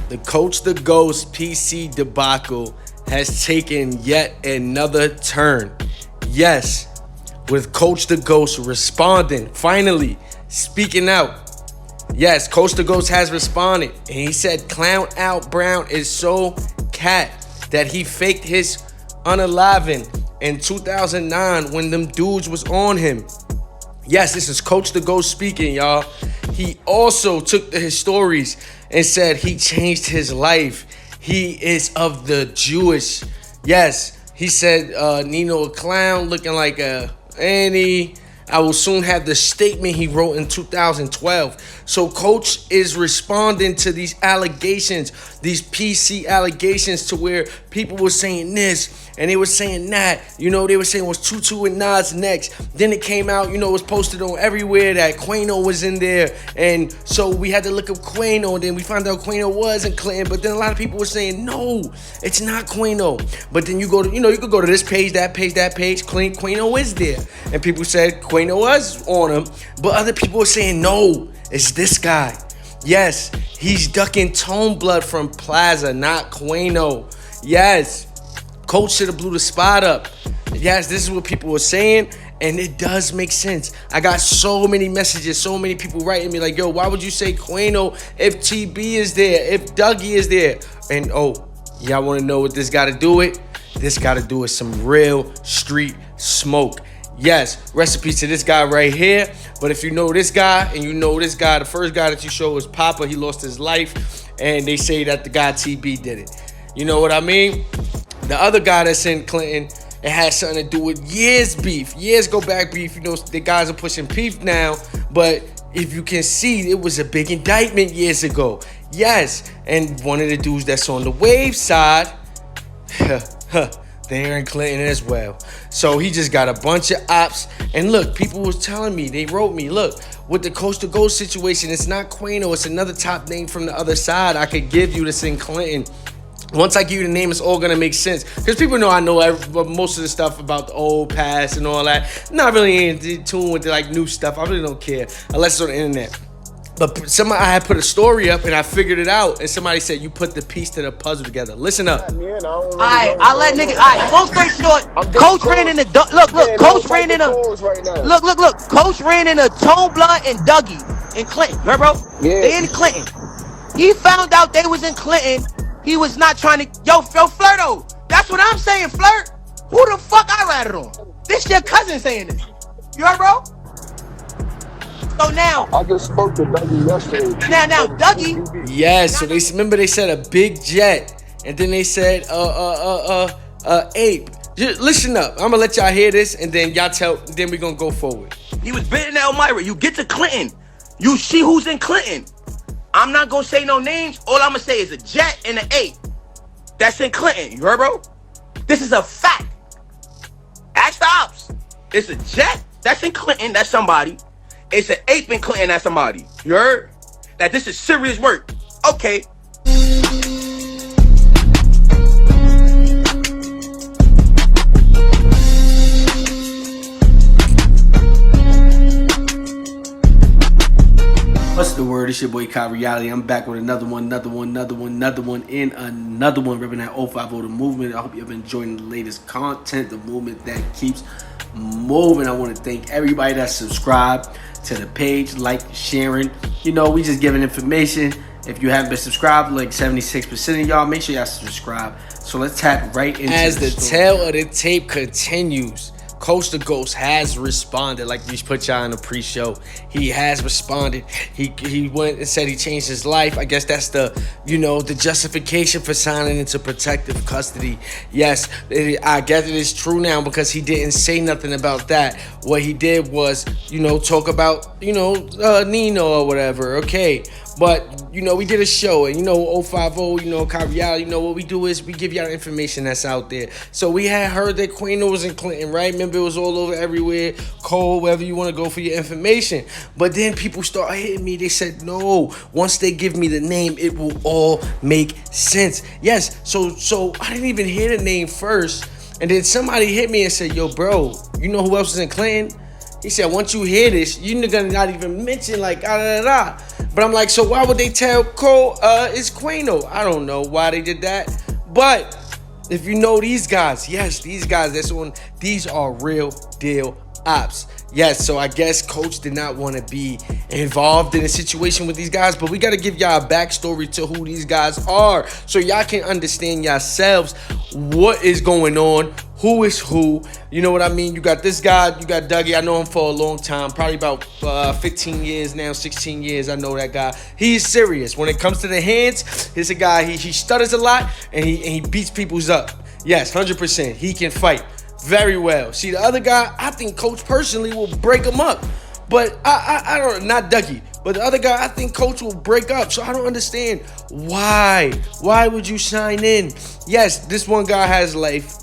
The Coach the Ghost PC debacle has taken yet another turn. Yes, with Coach the Ghost responding, finally speaking out. Yes, Coach the Ghost has responded, and he said Clown Out Brown is so cat that he faked his unaliving in 2009 when them dudes was on him. Yes, this is Coach the Ghost speaking, y'all. He also took his stories and said he changed his life. He is of the Jewish. Yes, he said Nino a clown looking like a Annie. I will soon have the statement he wrote in 2012. So Coach is responding to these allegations, these PC allegations, to where people were saying this and they were saying that. You know, they were saying it was Tutu and Nas next. Then it came out, you know, it was posted on everywhere that Queno was in there. And so we had to look up Queno, and then we found out Queno wasn't Clinton. But then a lot of people were saying, no, it's not Queno. But then you go to, you know, you could go to this page, that page, Queno is there. And people said Queno was on him. But other people were saying, no, it's this guy. Yes, he's ducking Tone Blood from Plaza, not Queno. Yes, Coach should have blew the spot up. Yes, this is what people were saying, and it does make sense. I got so many messages, so many people writing me like, yo, why would you say Queno if TB is there, if Dougie is there? And oh, y'all want to know what this got to do with? This got to do with some real street smoke. Yes, recipe to this guy right here. But if you know this guy and you know this guy, the first guy that you show was Papa. He lost his life, and they say that the guy TB did it. You know what I mean? The other guy that's in Clinton, it has something to do with years beef. Years go back beef. You know, the guys are pushing beef now. But if you can see, it was a big indictment years ago. Yes, and one of the dudes that's on the wave side, they're in Clinton as well. So he just got a bunch of ops. And look, people was telling me, they wrote me, look, with the Coast to Coast situation, it's not Queno, it's another top name from the other side I could give you that's in Clinton. Once I give you the name, it's all gonna make sense. Because people know I know most of the stuff about the old past and all that. Not really in tune with the like new stuff. I really don't care unless it's on the internet. But I had put a story up and I figured it out, and somebody said you put the piece to the puzzle together. Listen up. Alright, I'll let niggas. Alright, long story short, Coach ran into Coach ran into Coach ran into Tone Blood and Dougie in Clinton. You heard, bro? Yeah. They in Clinton. He found out they was in Clinton. He was not trying to yo Flirto. That's what I'm saying, Flirt. Who the fuck I ratted on? This your cousin saying this. You heard, bro? So now I just spoke to Dougie yesterday. Now Dougie. Yes, so they remember they said a big jet, and then they said ape. Just listen up. I'm gonna let y'all hear this, and then y'all tell. Then we gonna go forward. He was bidding Elmira. You get to Clinton, you see who's in Clinton. I'm not gonna say no names. All I'm gonna say is a jet and an ape. That's in Clinton. You heard, bro? This is a fact. Ask the ops. It's a jet that's in Clinton. That's somebody. It's an ape in Clinton. That's somebody. You heard? That this is serious work. Okay. What's the word? It's your boy Kha.Reality. I'm back with another one, and another one, repping that 050 the movement. I hope you've been enjoying the latest content, the movement that keeps moving. I want to thank everybody that subscribed to the page, like, sharing. You know, we just giving information. If you haven't been subscribed, like 76% of y'all, make sure y'all subscribe. So let's tap right into as the tale of the tape continues. Coach the Ghost has responded, like we put y'all in the pre-show. He has responded. He went and said he changed his life. I guess that's the, you know, the justification for signing into protective custody. Yes, I guess it is true now because he didn't say nothing about that. What he did was, you know, talk about, you know, Nino or whatever. Okay. But, you know, we did a show, and, you know, 050, you know, Kha.Reality, you know, what we do is we give y'all information that's out there. So we had heard that Queno was in Clinton, right? Remember, it was all over everywhere, Cole, wherever you want to go for your information. But then people start hitting me. They said, no, once they give me the name, it will all make sense. Yes, so I didn't even hear the name first. And then somebody hit me and said, yo, bro, you know who else is in Clinton? He said, once you hear this, you're gonna not even mention like, But I'm like, so why would they tell Cole it's Cueno? I don't know why they did that. But if you know these guys, yes, these guys, these are real deal ops. Yes, so I guess Coach did not want to be involved in a situation with these guys, but we got to give y'all a backstory to who these guys are so y'all can understand yourselves what is going on, who is who. You know what I mean? You got this guy, you got Dougie. I know him for a long time, probably about 15 years now, 16 years. I know that guy. He's serious. When it comes to the hands, he's a guy, he stutters a lot, and he beats people's up. Yes, 100%. He can fight very well. See, the other guy, I think Coach personally will break him up. But I don't, not Dougie, but the other guy, I think Coach will break up. So I don't understand why. Why would you sign in? Yes, this one guy has life.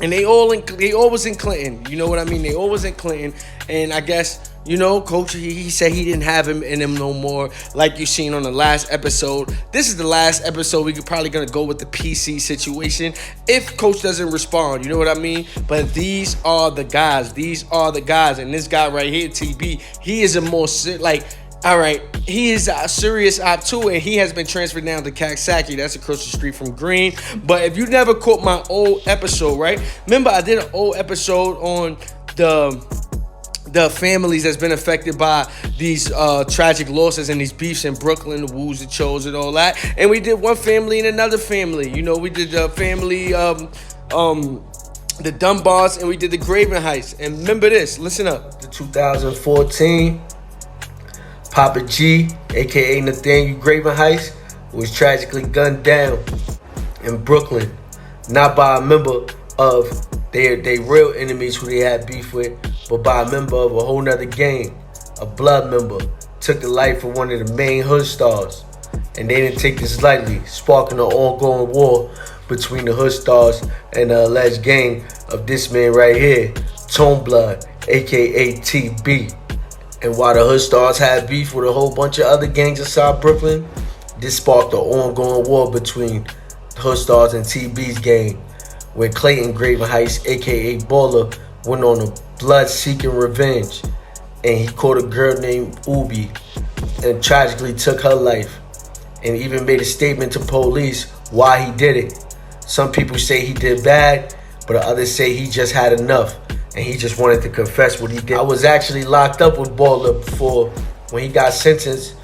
And they all was in Clinton. You know what I mean? They all was in Clinton. And I guess, you know, Coach, he said he didn't have him in him no more, like you seen on the last episode. This is the last episode. We could probably gonna go with the PC situation if Coach doesn't respond. You know what I mean? But these are the guys. These are the guys. And this guy right here, TB, he is a more all right, he is a serious op too, and he has been transferred down to Kha.realityTV. That's across the street from Green. But if you never caught my old episode, right? Remember, I did an old episode on the families that's been affected by these tragic losses and these beefs in Brooklyn, the Woos, the Chos, and all that. And we did one family and another family. You know, we did the family, the Dunbars, and we did the Graven Heights. And remember this, listen up. The 2014. Papa G, a.k.a. Nathaniel Graven Heights, was tragically gunned down in Brooklyn, not by a member of their real enemies who they had beef with, but by a member of a whole nother gang. A blood member took the life of one of the main hood stars, and they didn't take this lightly, sparking an ongoing war between the hood stars and the alleged gang of this man right here, Tone Blood, a.k.a. TB. And while the hood stars had beef with a whole bunch of other gangs inside Brooklyn, this sparked an ongoing war between the hood stars and TB's gang, where Clayton Graven Heights, aka Baller, went on a blood-seeking revenge, and he caught a girl named Ubi and tragically took her life, and even made a statement to police why he did it. Some people say he did bad, but others say he just had enough. And he just wanted to confess what he did. I was actually locked up with Baller before when he got sentenced.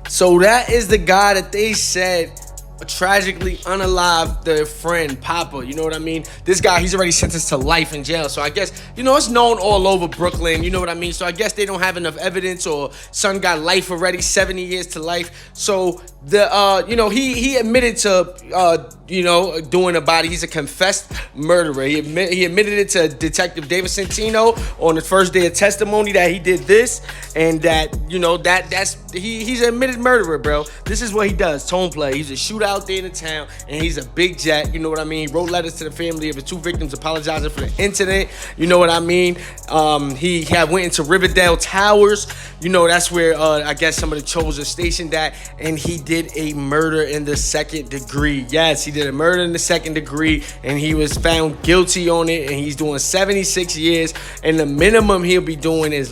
So that is the guy that they said tragically unalived their friend Papa. You know what I mean? This guy, he's already sentenced to life in jail. So I guess, you know, it's known all over Brooklyn. You know what I mean? So I guess they don't have enough evidence, or son got life already, 70 years to life. So the you know, he admitted to you know, doing a body. He's a confessed murderer. He admitted it to Detective David Centino on the first day of testimony that he did this, and that, you know, he's an admitted murderer, bro. This is what he does. Tone play. He's a shooter out there in the town, and he's a big jet. You know what I mean? He wrote letters to the family of the two victims apologizing for the incident. You know what I mean? He went into Riverdale Towers. You know, that's where I guess some of the Chos are stationed at, and he did a murder in the second degree. Yes, he did a murder in the second degree, and he was found guilty on it, and he's doing 76 years, and the minimum he'll be doing is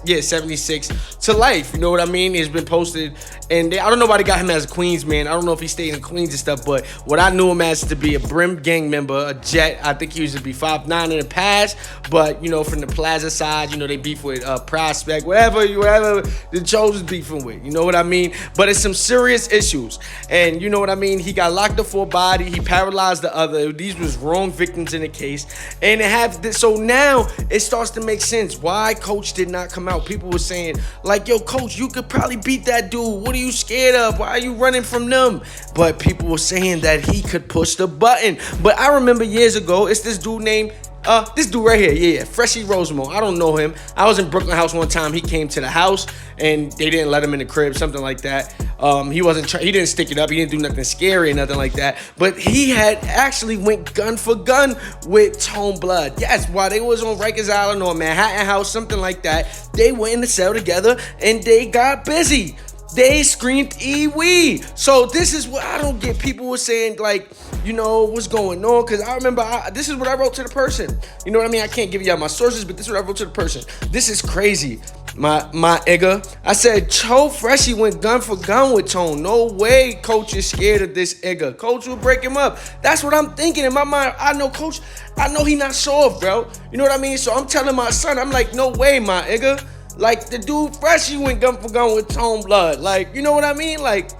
76 to life. You know what I mean? It's been posted, and I don't know why they got him as a Queens man. I don't know if he stayed in Queens and stuff, but what I knew him as to be a Brim gang member, a jet. I think he used to be 5'9" in the past, but you know, from the Plaza side, you know, they beef with Prospect, whatever the Chos is beefing with. You know what I mean? But it's some serious issues, and you know what I mean? He got locked up for a body. He paralyzed the other. These was wrong victims in the case, and it have this, so now it starts to make sense why Coach did not come out. People were saying like, yo, Coach, you could probably beat that dude. What are you scared of? Why are you running from them? But people were saying that he could push the button. But I remember years ago, it's this dude named this dude right here, yeah, Freshie Rosemo. I don't know him. I was in Brooklyn House one time. He came to the house and they didn't let him in the crib, something like that. He didn't stick it up. He didn't do nothing scary or nothing like that. But he had actually went gun for gun with Tone Blood. Yes, while they was on Rikers Island or Manhattan House, something like that, they went in the cell together and they got busy. They screamed "Ee-wee." So this is what I don't get. People were saying like, you know, what's going on? Because I remember this is what I wrote to the person. You know what I mean? I can't give you all my sources, but this is what I wrote to the person. This is crazy. my nigga. I said, Cho Freshie went gun for gun with Tone. No way Coach is scared of this nigga. Coach will break him up. That's what I'm thinking in my mind. I know Coach, I know he not soft, bro. You know what I mean? So I'm telling my son, I'm like, no way, my nigga. Like, the dude Freshie went gun for gun with Tone Blood. Like, you know what I mean? Like,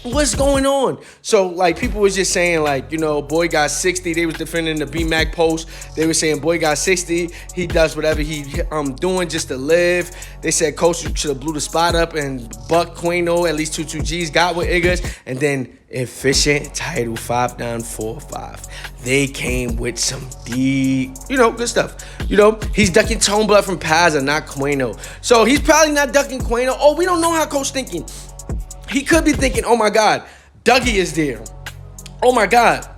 what's going on? So, like, people was just saying, like, you know, boy got 60. They was defending the B-Mac post. They were saying, boy got 60. He does whatever he doing just to live. They said Coach should have blew the spot up and Buck Cueno, at least 2-2 Gs, got with Iggas. And then Efficient Title 5945. They came with some deep, you know, good stuff. You know, he's ducking Tone Blood from Pazza, not Cueno. So he's probably not ducking Cueno. Oh, we don't know how Coach thinking. He could be thinking, oh my God, Dougie is there. Oh my God,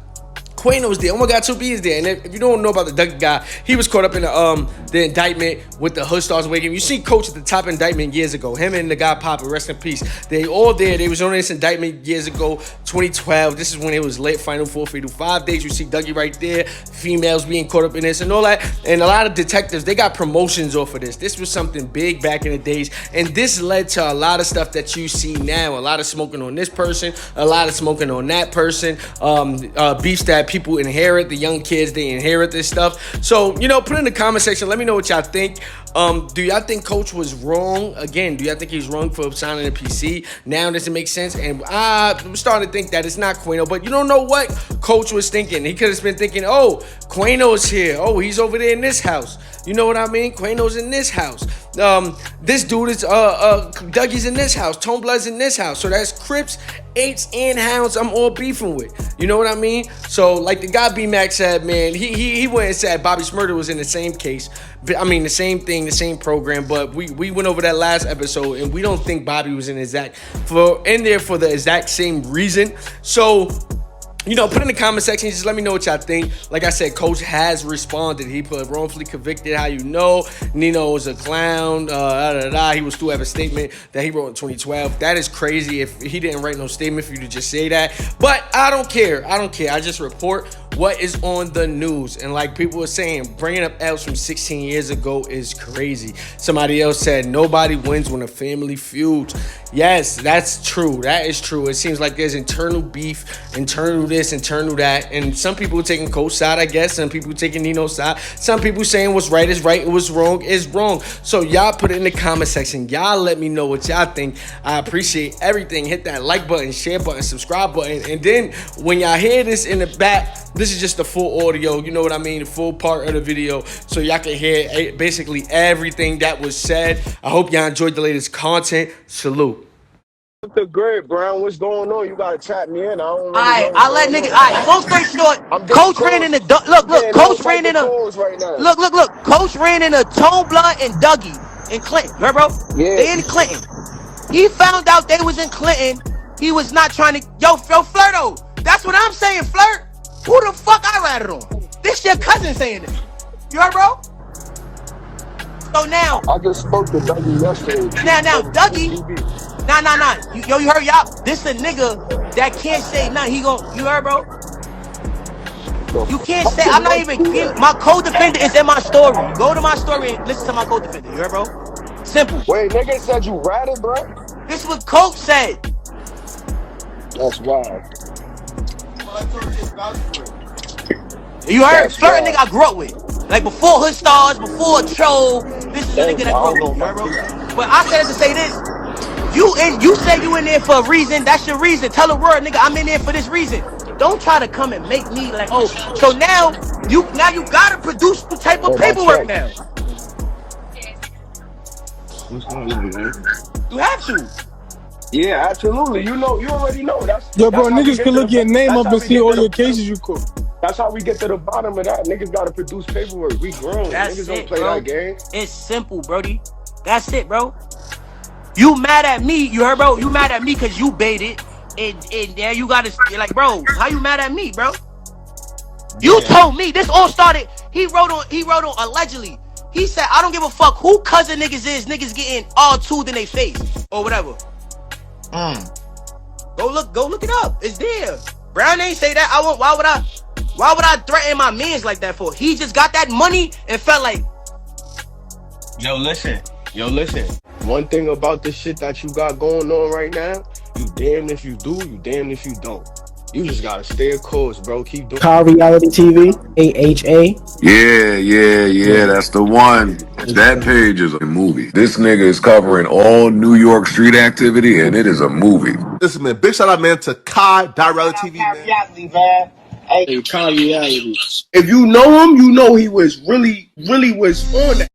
Cueno's there. Oh my God, 2B is there. And if you don't know about the Dougie guy, he was caught up in the indictment with the Hood Stars Awakening. You see Coach at the top indictment years ago. Him and the guy Papa, rest in peace. They all there. They was on this indictment years ago, 2012. This is when it was late Final Four, Fatal 5 days. You see Dougie right there. Females being caught up in this and all that. And a lot of detectives, they got promotions off of this. This was something big back in the days. And this led to a lot of stuff that you see now. A lot of smoking on this person. A lot of smoking on that person. Beefs that people inherit. The young kids, they inherit this stuff. So, you know, put in the comment section. Let me know what y'all think. Do y'all think Coach was wrong? Again, do y'all think he's wrong for signing a PC? Now does it make sense? And I'm starting to think that it's not Cueno, but you don't know what Coach was thinking. He could have been thinking, oh, Cueno's here. Oh, he's over there in this house. You know what I mean? Cueno's in this house. This dude is Dougie's in this house. Tone Blood's in this house. So that's Crips, Eights, and Hounds I'm all beefing with. You know what I mean? So like the guy B-Mac said, man, he went and said Bobby Shmurda was in the same case. I mean, the same thing, the same program, but we went over that last episode and we don't think Bobby was in there for the exact same reason. So, you know, put in the comment section. Just let me know what y'all think. Like I said, Coach has responded. He put wrongfully convicted. How you know? Nino was a clown. He will still have a statement that he wrote in 2012. That is crazy. If he didn't write no statement for you to just say that. But I don't care. I don't care. I just report what is on the news. And like people were saying, bringing up L's from 16 years ago is crazy. Somebody else said, nobody wins when a family feuds. Yes, that's true. That is true. It seems like there's internal beef, internal this, internal that. And some people taking Coach's side, I guess. Some people taking Nino's side. Some people saying what's right is right and what's wrong is wrong. So y'all put it in the comment section. Y'all let me know what y'all think. I appreciate everything. Hit that like button, share button, subscribe button. And then when y'all hear this in the back, this is just the full audio, you know what I mean, the full part of the video, so y'all can hear basically everything that was said. I hope y'all enjoyed the latest content. Salute. What's the grade, Brown? What's going on? You gotta chat me in. I don't really know. I let niggas. Long story short, Coach ran in the look. Coach ran in a look. Coach ran in a Tone Blood and Dougie in Clinton. You heard, bro? Yeah. They in Clinton. He found out they was in Clinton. He was not trying to. Yo, Flirto. That's what I'm saying, Flirt. Who the fuck I ratted on? This your cousin saying this. You heard, bro? So now I just spoke to Dougie yesterday. Now Dougie. Nah. You heard, y'all? This a nigga that can't say nothing. He gon' you heard, bro? You can't say. I'm not even. My co-defendant is in my story. Go to my story and listen to my co-defendant. You heard, bro? Simple. Wait, nigga said you ratted, bro? This is what Coach said. That's wild. You heard? Flirt nigga I grew up with. Like before Hood Stars, before Troll. This is the nigga that grew up with, you heard, bro? But I said to say this. You say you in there for a reason. That's your reason. Tell the world, nigga, I'm in there for this reason. Don't try to come and make me like, oh. So now you gotta produce some type of paperwork now. What's going on, man? You have to. Yeah, absolutely. You already know. Yo, bro, niggas can look your name up and see all your cases you caught. That's how we get to the bottom of that. Niggas gotta produce paperwork. We grown. That's niggas don't it, play bro. that game. It's simple, Brody. That's it, bro. You mad at me, you heard, bro? You mad at me because you baited, and there you gotta, like, bro, how you mad at me, bro? You told me this all started. He wrote on allegedly. He said, I don't give a fuck who cousin niggas is. Niggas getting all tooled in their face or whatever. Go look it up. It's there. Brown ain't say that. Why would I threaten my mans like that for? He just got that money and felt like. Yo, listen. Yo, listen. One thing about this shit that you got going on right now, you damned if you do, you damned if you don't. You just gotta stay a course, bro. Keep doing. Kha.realityTV, AHA. Yeah, that's the one. That page is a movie. This nigga is covering all New York street activity, and it is a movie. Listen, man, big shout out, man, to Kha.realityTV, man. Hey, Kha.reality. If you know him, you know he was really was on that.